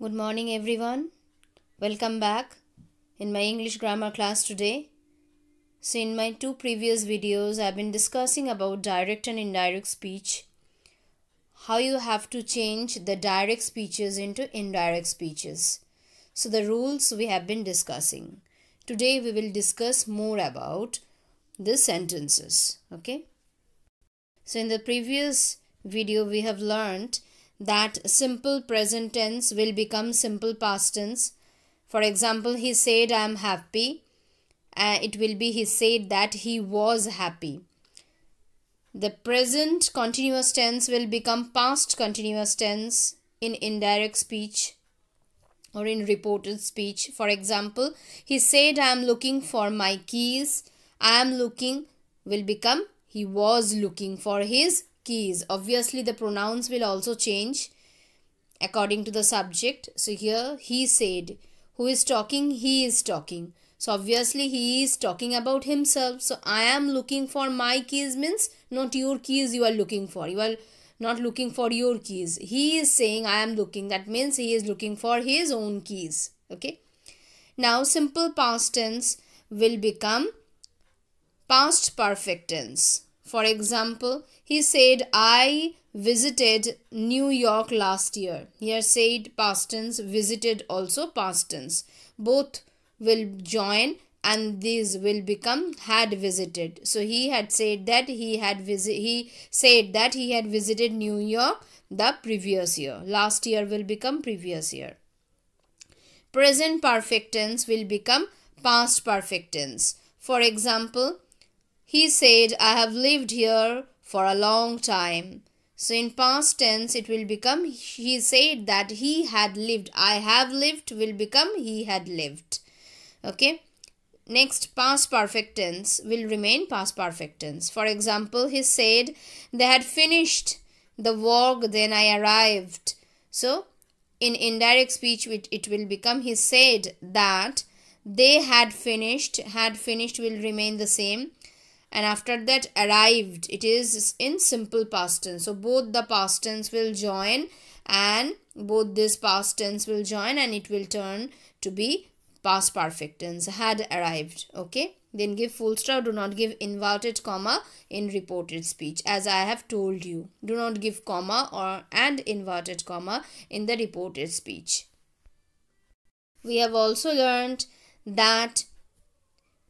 Good morning everyone. Welcome back in my English grammar class today. So in my two previous videos I've been discussing about direct and indirect speech. How you have to change the direct speeches into indirect speeches. So the rules we have been discussing. Today we will discuss more about the sentences. Okay. So in the previous video we have learned that simple present tense will become simple past tense. For example, he said I am happy. It will be he said that he was happy. The present continuous tense will become past continuous tense in indirect speech or in reported speech. For example, he said I am looking for my keys. I am looking will become he was looking for his keys. Obviously the pronouns will also change according to the subject. So here he said, who is talking? He is talking. So obviously he is talking about himself. So I am looking for my keys means not your keys you are looking for. You are not looking for your keys. He is saying I am looking. That means he is looking for his own keys. Okay. Now simple past tense will become past perfect tense. For example, he said I visited New York last year. Here said past tense, visited also past tense. Both will join and these will become had visited. So he had said that he had visited New York the previous year. Last year will become previous year. Present perfect tense will become past perfect tense. For example, he said I have lived here for a long time. So in past tense it will become he said that he had lived. I have lived will become he had lived. Okay. Next, past perfect tense will remain past perfect tense. For example, he said they had finished the work then I arrived. So in indirect speech it will become he said that they had finished will remain the same. And after that arrived, it is in simple past tense. So both the past tense will join and both this past tense will join and it will turn to be past perfect tense. Had arrived. Okay. Then give full stop. Do not give inverted comma in reported speech. As I have told you. Do not give comma or and inverted comma in the reported speech. We have also learned that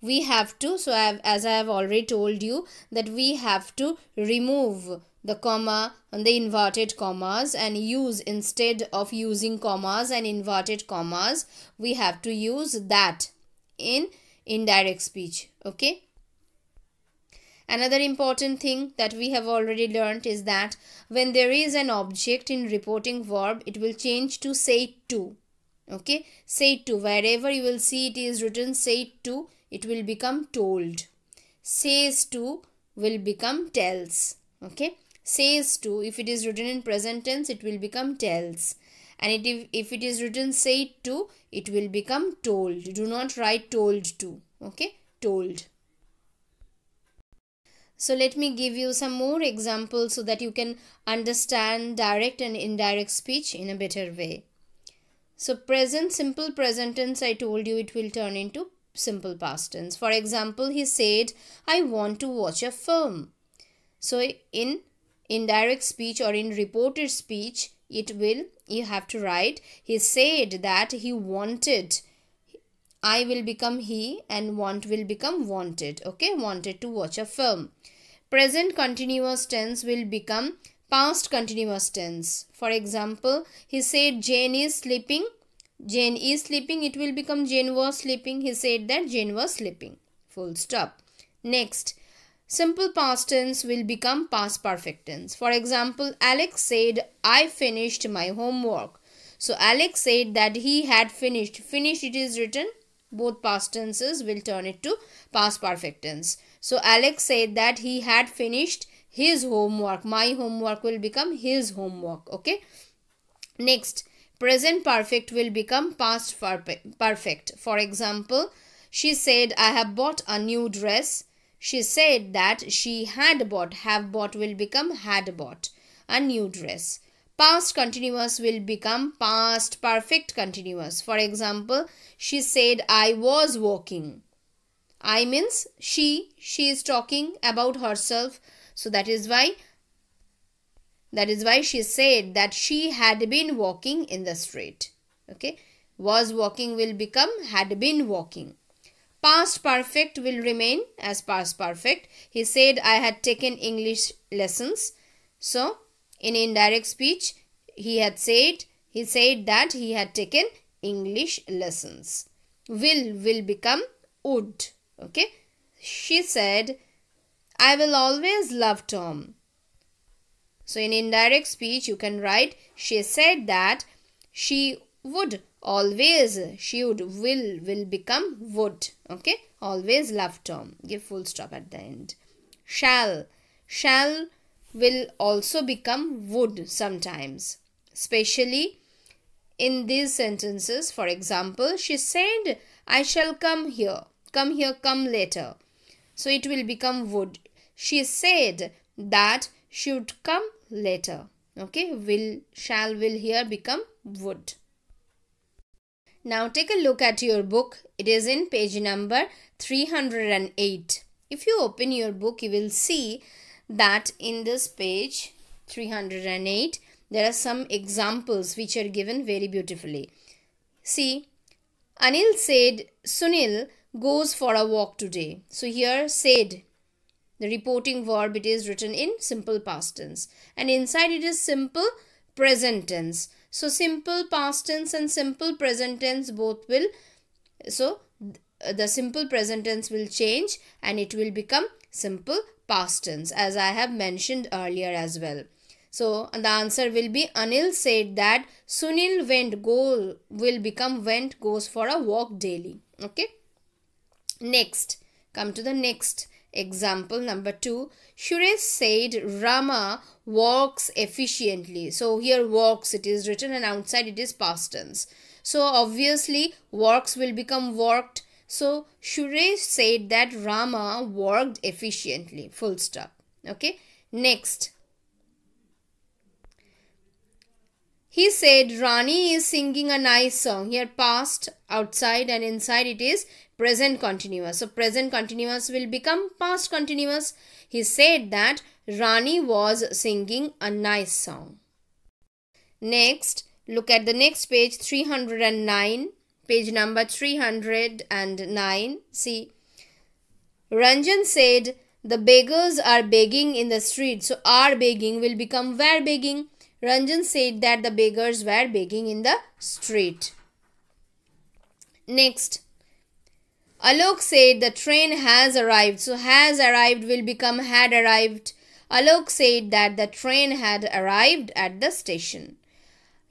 we have to, as I have already told you, that we have to remove the comma and the inverted commas and use, instead of using commas and inverted commas, we have to use that in indirect speech. Okay. Another important thing that we have already learned is that when there is an object in reporting verb, it will change to say to. Okay. Say to. Wherever you will see it is written say to, it will become told. Says to will become tells. Okay. Says to, if it is written in present tense, it will become tells. And if it is written say to, it will become told. Do not write told to. Okay. Told. So let me give you some more examples so that you can understand direct and indirect speech in a better way. So simple present tense, I told you it will turn into simple past tense. For example, he said I want to watch a film. So in indirect speech or in reported speech, you have to write he said that he wanted. I will become he and want will become wanted. Okay. Wanted to watch a film. Present continuous tense will become past continuous tense. For example, he said Jane is sleeping. Jane is sleeping. It will become Jane was sleeping. He said that Jane was sleeping. Full stop. Next, simple past tense will become past perfect tense. For example, Alex said I finished my homework. So Alex said that he had finished. Finished it is written. Both past tenses will turn it to past perfect tense. So Alex said that he had finished his homework. My homework will become his homework. Okay. Next, present perfect will become past perfect. For example, she said I have bought a new dress. She said that she had bought. Have bought will become had bought a new dress. Past continuous will become past perfect continuous. For example, she said, I was walking. I means she is talking about herself. So that is why she said that she had been walking in the street. Okay. Was walking will become had been walking. Past perfect will remain as past perfect. He said, I had taken English lessons. So, in indirect speech, he said that he had taken English lessons. Will become would. Okay. She said, I will always love Tom. So, in indirect speech, you can write, she said that she would always, will become would. Okay. Always love Tom. Give full stop at the end. Shall will also become would sometimes. Especially in these sentences. For example, she said, I shall come here. Come here, come later. So it will become would. She said that she would come later. Okay. Shall will here become would. Now take a look at your book. It is in page number 308. If you open your book, you will see that in this page 308, there are some examples which are given very beautifully. See, Anil said Sunil goes for a walk today. So here said, the reporting verb, it is written in simple past tense. And inside it is simple present tense. So simple past tense and simple present tense both will, so the simple present tense will change and it will become simple past tense, as I have mentioned earlier as well. So the answer will be Anil said that Sunil will become went goes for a walk daily. Okay. Next, come to the next example number 2. Suresh said Rama works efficiently. So here works, it is written and outside it is past tense. So obviously works will become worked. So Suresh said that Rama worked efficiently. Full stop. Okay. Next. He said Rani is singing a nice song. Here past outside and inside it is present continuous. So present continuous will become past continuous. He said that Rani was singing a nice song. Next, look at the next page 309. Page number 309. See, Ranjan said the beggars are begging in the street. So are begging will become were begging. Ranjan said that the beggars were begging in the street. Next, Alok said the train has arrived. So has arrived will become had arrived. Alok said that the train had arrived at the station.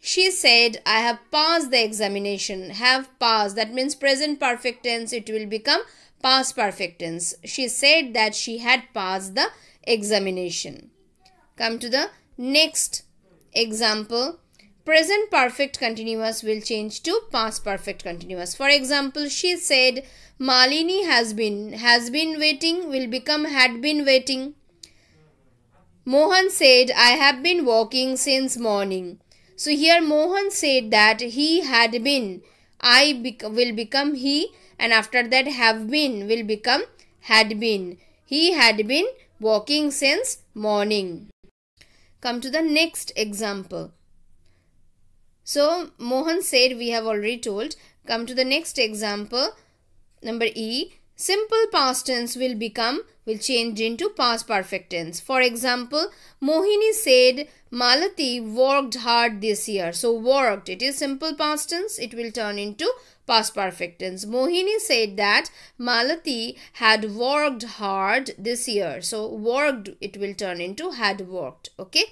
She said, I have passed the examination. Have passed, that means present perfect tense. It will become past perfect tense. She said that she had passed the examination. Come to the next example. Present perfect continuous will change to past perfect continuous. For example, she said Malini has been waiting will become had been waiting. Mohan said I have been walking since morning. So here Mohan said that he had been. Will become he, and after that have been will become had been. He had been walking since morning. Come to the next example. So Mohan said, we have already told. Come to the next example. Number E. Simple past tense will change into past perfect tense. For example, Mohini said Malati worked hard this year. So worked, it is simple past tense. It will turn into past perfect tense. Mohini said that Malati had worked hard this year. So worked, it will turn into had worked. Okay.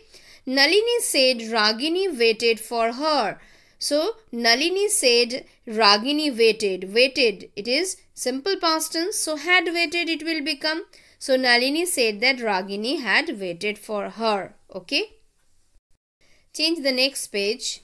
Nalini said Ragini waited for her. So Nalini said Ragini waited. Waited, it is simple past tense. So had waited it will become. So Nalini said that Ragini had waited for her. Okay. Change the next page.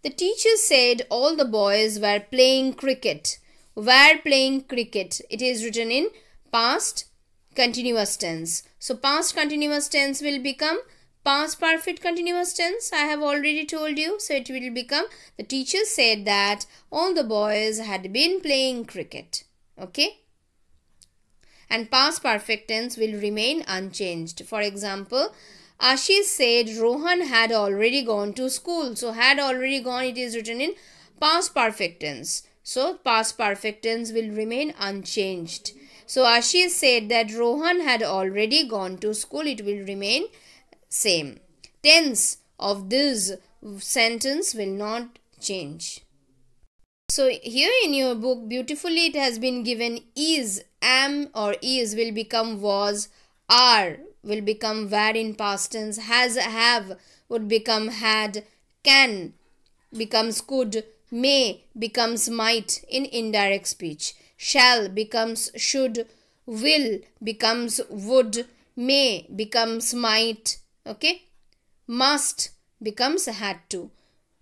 The teacher said all the boys were playing cricket. Were playing cricket. It is written in past continuous tense. So past continuous tense will become Past perfect continuous tense, I have already told you. So it will become, the teacher said that all the boys had been playing cricket. Okay. And past perfect tense will remain unchanged. For example, Ashish said Rohan had already gone to school. So had already gone, it is written in past perfect tense. So past perfect tense will remain unchanged. So Ashish said that Rohan had already gone to school. It will remain same. Tense of this sentence will not change. So here in your book, beautifully it has been given is, am or is will become was, are will become were in past tense, has, have would become had, can becomes could, may becomes might in indirect speech, shall becomes should, will becomes would, may becomes might, okay, must becomes had to.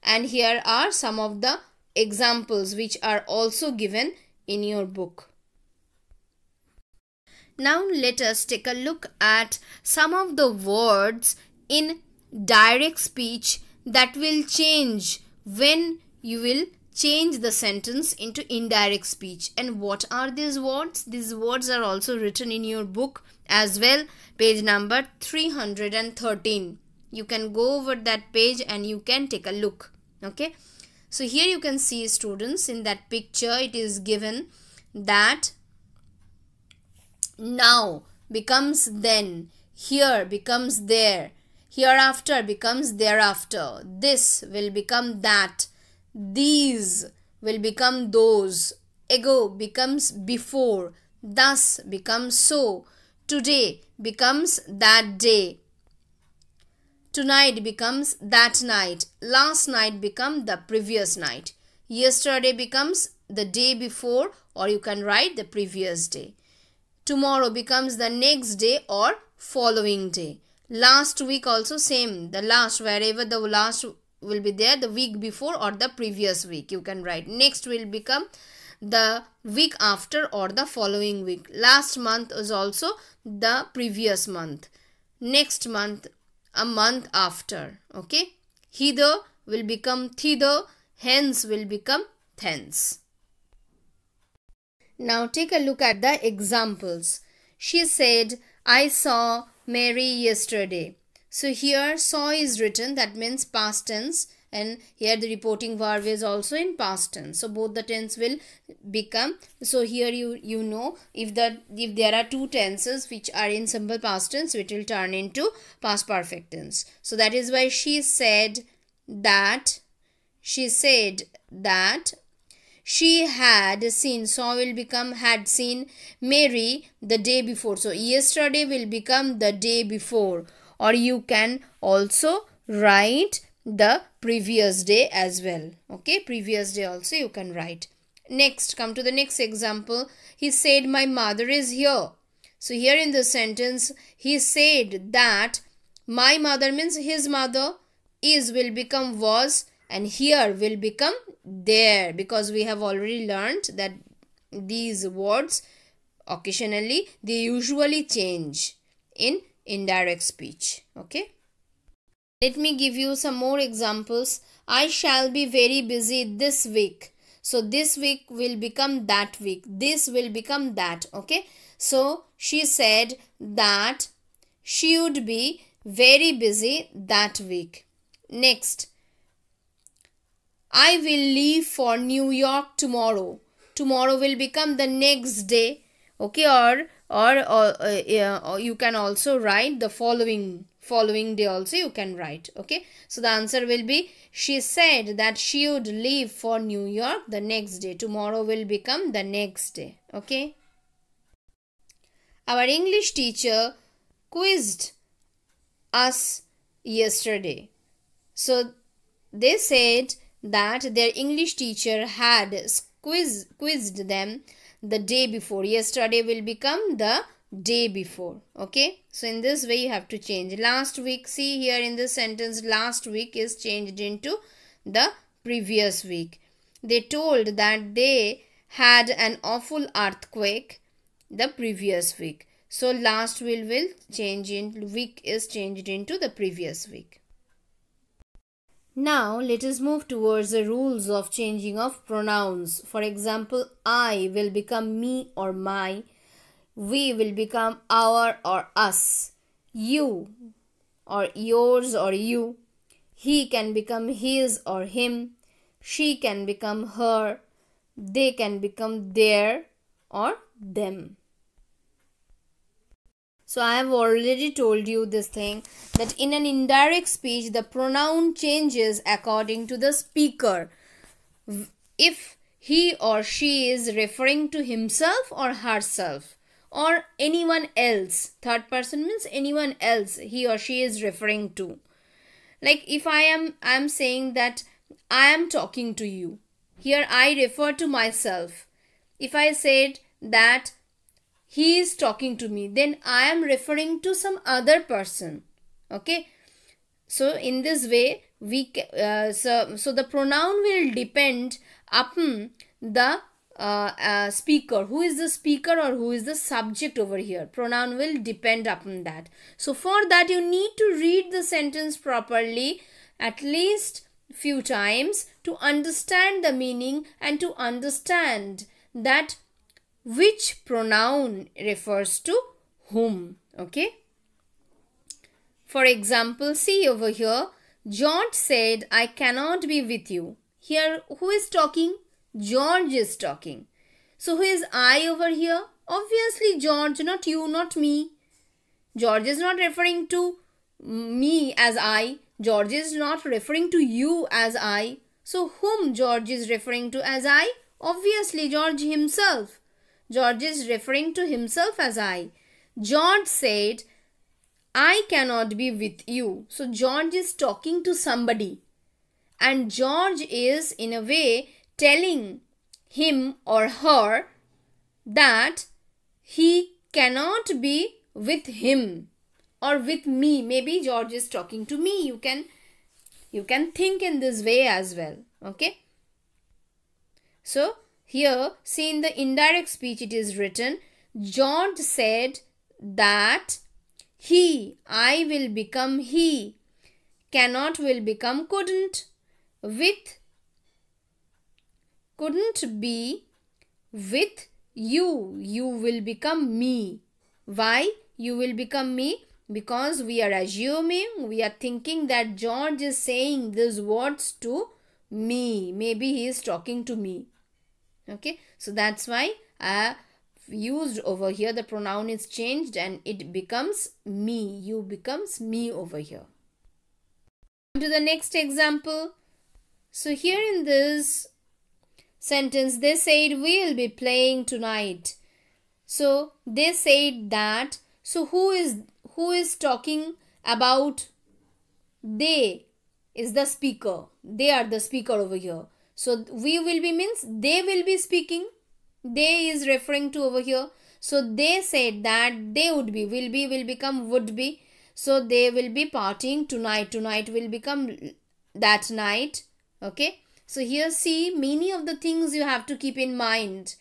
And here are some of the examples which are also given in your book. Now let us take a look at some of the words in direct speech that will change when you will change the sentence into indirect speech. And what are these words? These words are also written in your book as well, page number 313. You can go over that page and you can take a look. Okay. So here you can see, students, in that picture it is given that now becomes then, here becomes there, hereafter becomes thereafter, this will become that, these will become those, ago becomes before, thus becomes so, today becomes that day, tonight becomes that night, last night becomes the previous night, yesterday becomes the day before, or you can write the previous day. Tomorrow becomes the next day or following day. Last week also same, the last, wherever the last will be there, the week before or the previous week you can write. Next will become the week after or the following week. Last month is also the previous month. Next month, a month after. Okay. Hither will become thither, hence will become thence. Now take a look at the examples. She said, I saw Mary yesterday. So here saw is written, that means past tense, and here the reporting verb is also in past tense. So both the tense will become, so here you know if there are two tenses which are in simple past tense, it will turn into past perfect tense. So that is why she said that she had seen, saw will become had seen Mary the day before. So yesterday will become the day before, or you can also write the previous day as well. Okay, previous day also you can write. Next, come to the next example. He said my mother is here. So here in the sentence he said that my mother means his mother, is will become was, and here will become there, because we have already learned that these words occasionally they usually change in indirect speech. Okay, let me give you some more examples. I shall be very busy this week. So this week will become that week, this will become that. Okay, so she said that she would be very busy that week. Next, I will leave for New York tomorrow. Tomorrow will become the next day. Okay, or you can also write the following day also you can write. Okay, so the answer will be, she said that she would leave for New York the next day. Tomorrow will become the next day. Okay, our English teacher quizzed us yesterday. So they said that their English teacher had quizzed them the day before. Yesterday will become the day before. Okay, so in this way you have to change. Last week, see here in this sentence, last week is changed into the previous week. They told that they had an awful earthquake the previous week. So last will change in week is changed into the previous week. Now let us move towards the rules of changing of pronouns. For example, I will become me or my. We will become our or us. You or yours or you. He can become his or him. She can become her. They can become their or them. So I have already told you this thing, that in an indirect speech the pronoun changes according to the speaker. If he or she is referring to himself or herself or anyone else, third person means anyone else he or she is referring to. Like if I am saying that I am talking to you, here I refer to myself. If I said that he is talking to me, then I am referring to some other person. Okay, so in this way we so the pronoun will depend upon the speaker. Who is the speaker or who is the subject over here? Pronoun will depend upon that. So for that you need to read the sentence properly at least few times to understand the meaning and to understand that which pronoun refers to whom. Okay, for example, see over here, George said I cannot be with you. Here who is talking? George is talking. So who is I over here? Obviously George, not you, not me. George is not referring to me as I. George is not referring to you as I. So whom George is referring to as I? Obviously George himself. George is referring to himself as I. George said, I cannot be with you. So George is talking to somebody. And George is in a way telling him or her that he cannot be with him or with me. Maybe George is talking to me. You can think in this way as well. Okay. So here, see in the indirect speech it is written, George said that he, I will become he, cannot will become couldn't, with, couldn't be with you, you will become me. Why you will become me? Because we are assuming, we are thinking that George is saying these words to me. Maybe he is talking to me. Okay, so that's why I have used over here the pronoun is changed and it becomes me. You becomes me over here. To the next example. So here in this sentence they said we will be playing tonight. So they said that. So who is talking about? They is the speaker. They are the speaker over here. So we will be means they will be speaking. They is referring to over here. So they said that they would be. Will become would be. So they will be partying tonight. Tonight will become that night. Okay. So here see many of the things you have to keep in mind.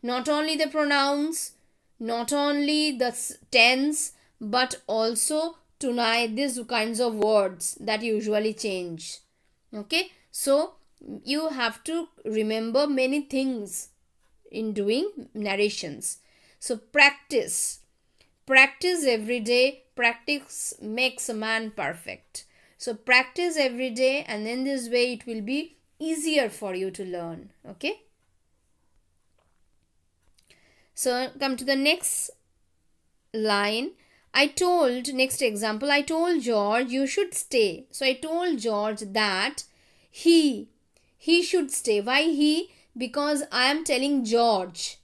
Not only the pronouns, not only the tense, but also tonight, these kinds of words that usually change. Okay. So you have to remember many things in doing narrations. So practice every day. Practice makes a man perfect. So practice every day, and in this way it will be easier for you to learn. Okay, so come to the next line. Next example, I told George you should stay. So I told George that he should stay. Why he? Because I am telling George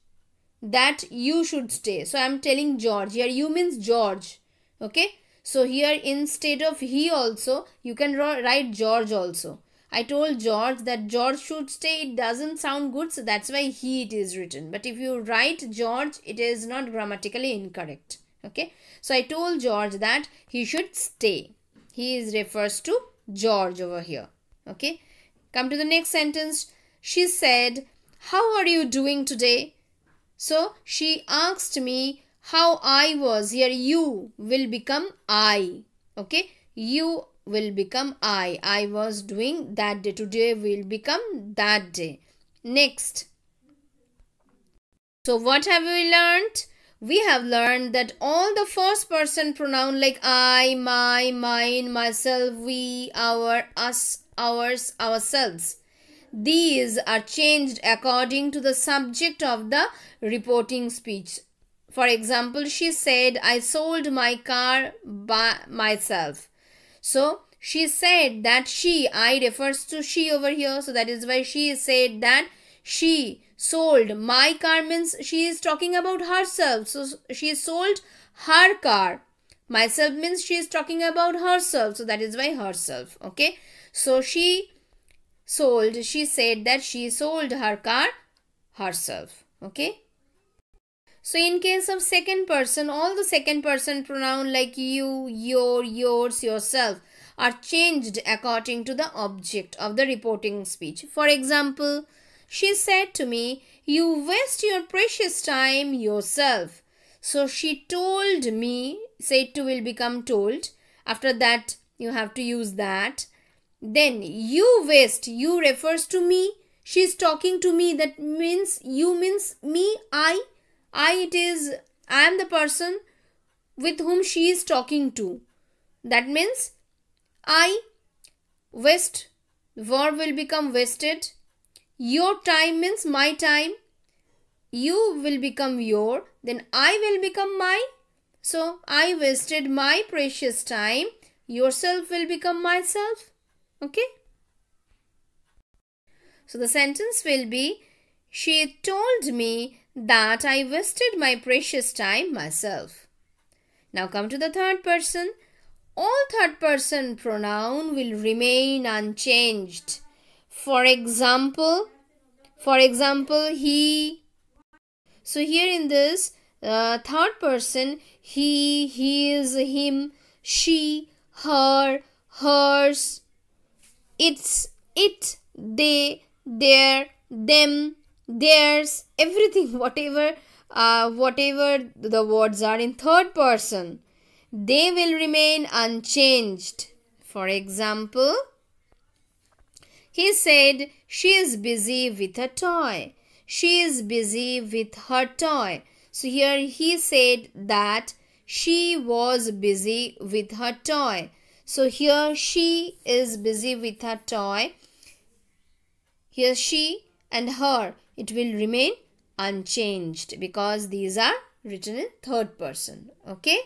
that you should stay. So I am telling George. Here you means George. Okay. So here instead of he also, you can write George also. I told George that George should stay. It doesn't sound good. So that's why he it is written. But if you write George, it is not grammatically incorrect. Okay. So I told George that he should stay. He refers to George over here. Okay. Come to the next sentence. She said, how are you doing today? So she asked me, how I was, here you will become I. Okay, you will become I was doing that day. Today will become that day. Next, so what have we learned? We have learned that all the first person pronoun like I, my, mine, myself, we, our, us, ours, ourselves, these are changed according to the subject of the reporting speech. For example, she said, I sold my car by myself. So she said that she, I refers to she over here. So that is why she said that she sold my car, means she is talking about herself. So she sold her car. Myself means she is talking about herself. So that is why herself. Okay. So she said that she sold her car herself. Okay. So in case of second person, all the second person pronoun like you, your, yours, yourself are changed according to the object of the reporting speech. For example, she said to me, you waste your precious time yourself. So she told me, said to will become told. After that, you have to use that. Then you waste, you refers to me. She is talking to me. That means you means me, I am the person with whom she is talking to. That means I waste, verb will become wasted. Your time means my time. You will become your, then I will become my. So I wasted my precious time. Yourself will become myself. Okay. So the sentence will be, she told me that I wasted my precious time myself. Now come to the third person. All third person pronoun will remain unchanged. For example, he. So here in this third person, he, his, him, she, her, hers, it's, it, they, their, them, theirs, everything, whatever the words are in third person, they will remain unchanged. For example, he said she is busy with a toy. She is busy with her toy. So here he said that she was busy with her toy. So here she is busy with her toy. Here she and her, it will remain unchanged because these are written in third person. Okay.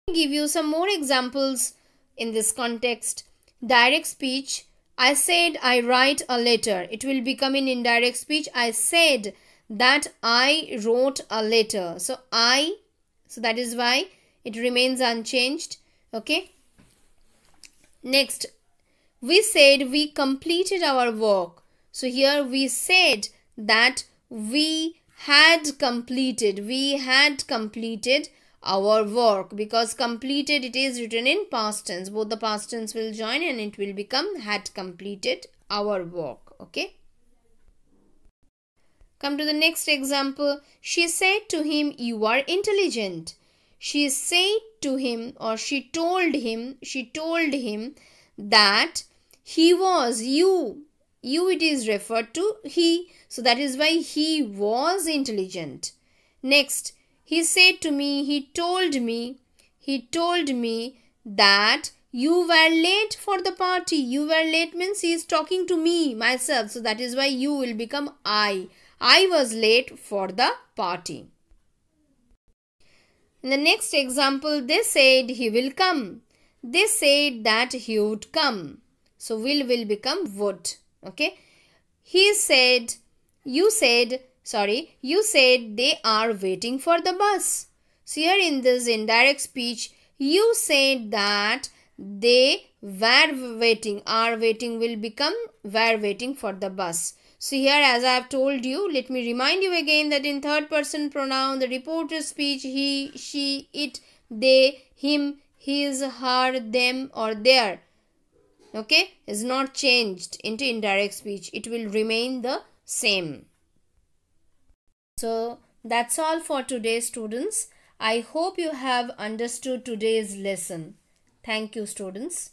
I'll give you some more examples in this context. Direct speech. I said I write a letter. It will become in indirect speech. I said that I wrote a letter. So that is why it remains unchanged. Okay. Next, we said we completed our work. So here we said that we had completed our work, because completed, it is written in past tense. Both the past tense will join and it will become had completed our work. Okay. Come to the next example. She said to him, you are intelligent. She said to him, or she told him that he was, you it is referred to he. So that is why he was intelligent. Next, he said to me, he told me that you were late for the party. You were late means he is talking to me, myself. So that is why you will become I. I was late for the party. In the next example, they said he will come. They said that he would come. So will become would. Okay. You said they are waiting for the bus. So here in this indirect speech, you said that they were waiting. Are waiting will become were waiting for the bus. So here, as I have told you, let me remind you again that in third person pronoun, the reported speech, he, she, it, they, him, his, her, them or their, okay, is not changed into indirect speech. It will remain the same. So That's all for today, students. I hope you have understood today's lesson. Thank you, students.